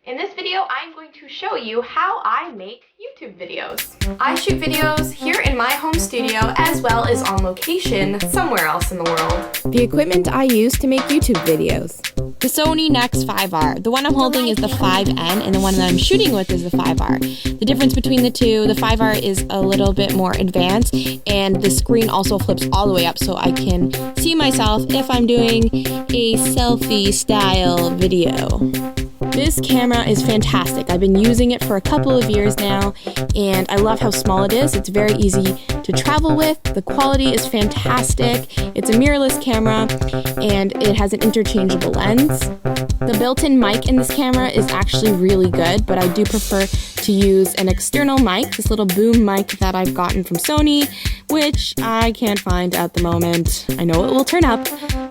In this video, I'm going to show you how I make YouTube videos. I shoot videos here in my home studio as well as on location somewhere else in the world. The equipment I use to make YouTube videos. The Sony Nex 5R. The one I'm holding is the 5N and the one that I'm shooting with is the 5R. The difference between the two, the 5R is a little bit more advanced and the screen also flips all the way up so I can see myself if I'm doing a selfie style video. This camera is fantastic. I've been using it for a couple of years now, and I love how small it is. It's very easy to travel with. The quality is fantastic. It's a mirrorless camera, and it has an interchangeable lens. The built-in mic in this camera is actually really good, but I do prefer to use an external mic, this little boom mic that I've gotten from Sony, which I can't find at the moment. I know it will turn up,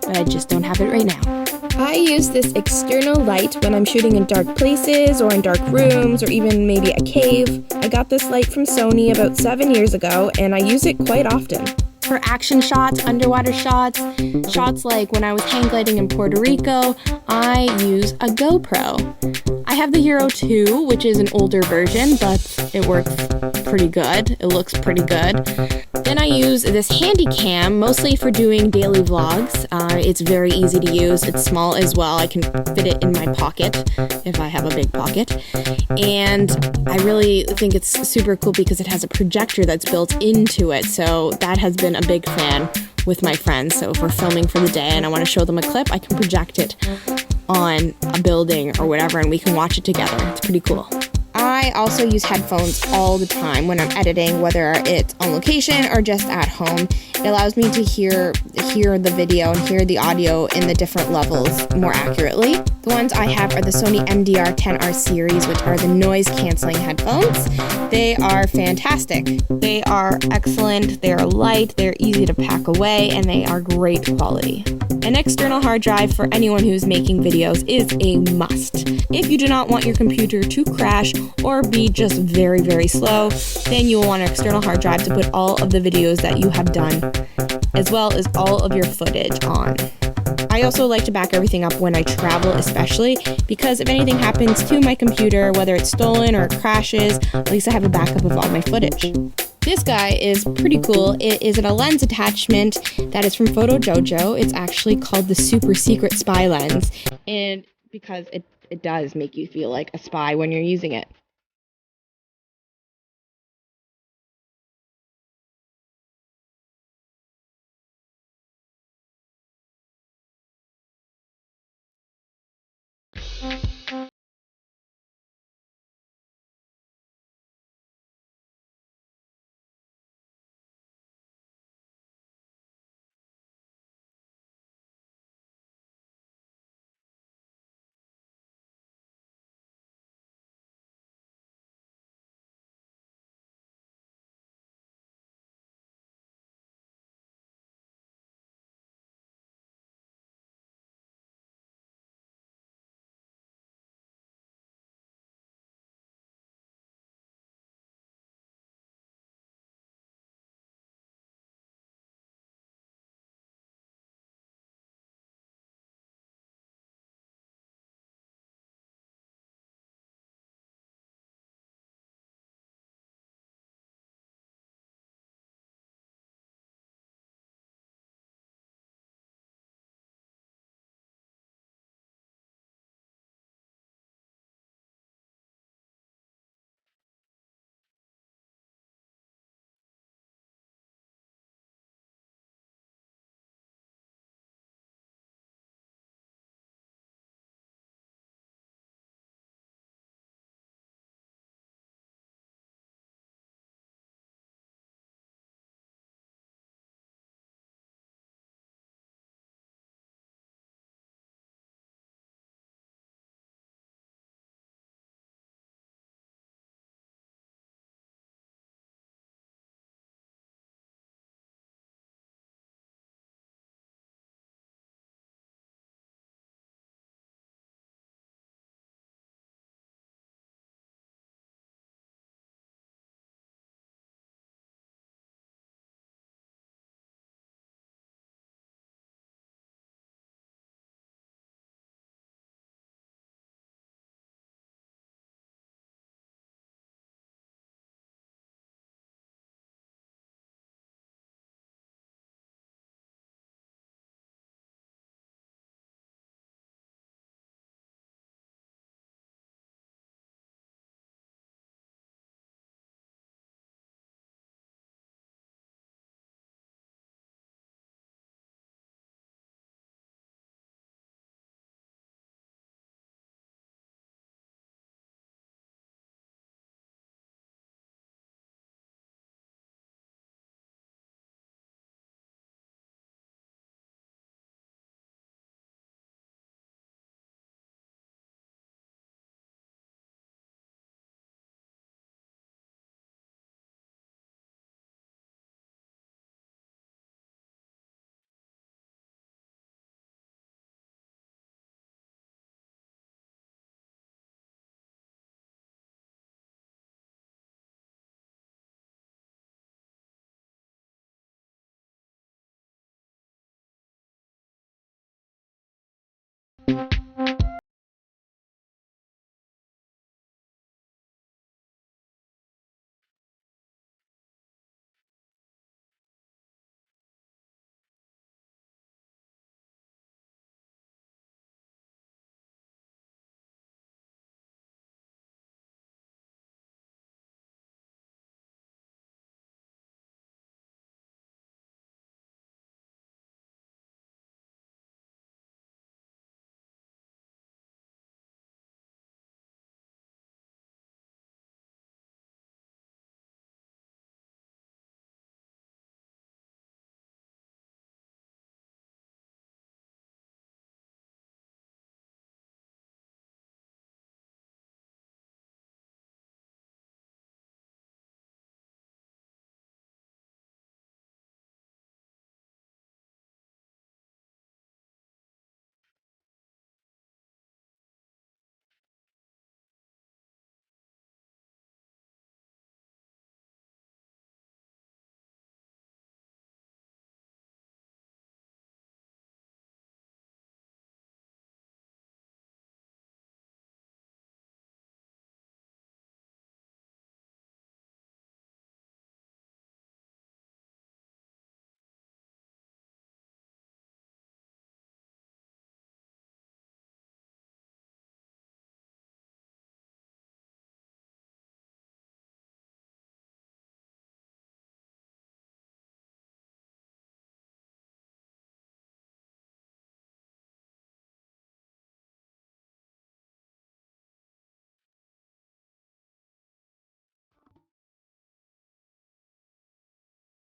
but I just don't have it right now. I use this external light when I'm shooting in dark places or in dark rooms or even maybe a cave. I got this light from Sony about 7 years ago and I use it quite often. For action shots, underwater shots, shots like when I was hang gliding in Puerto Rico, I use a GoPro. I have the Hero 2, which is an older version, but it works pretty good. It looks pretty good. Then I use this handy cam, mostly for doing daily vlogs. It's very easy to use. It's small as well. I can fit it in my pocket if I have a big pocket. And I really think it's super cool because it has a projector that's built into it. So that has been a big fan with my friends. So if we're filming for the day and I want to show them a clip, I can project it on a building or whatever and we can watch it together. It's pretty cool. I also use headphones all the time when I'm editing, whether it's on location or just at home. It allows me to hear the video and hear the audio in the different levels more accurately. The ones I have are the Sony MDR-10R series, which are the noise canceling headphones. They are fantastic. They are excellent, they're light, they're easy to pack away, and they are great quality. An external hard drive for anyone who's making videos is a must. If you do not want your computer to crash or be just very, very slow, then you will want an external hard drive to put all of the videos that you have done, as well as all of your footage on. I also like to back everything up when I travel, especially because if anything happens to my computer, whether it's stolen or it crashes, at least I have a backup of all my footage. This guy is pretty cool. It is a lens attachment that is from Photo Jojo. It's actually called the Super Secret Spy Lens, and because it does make you feel like a spy when you're using it.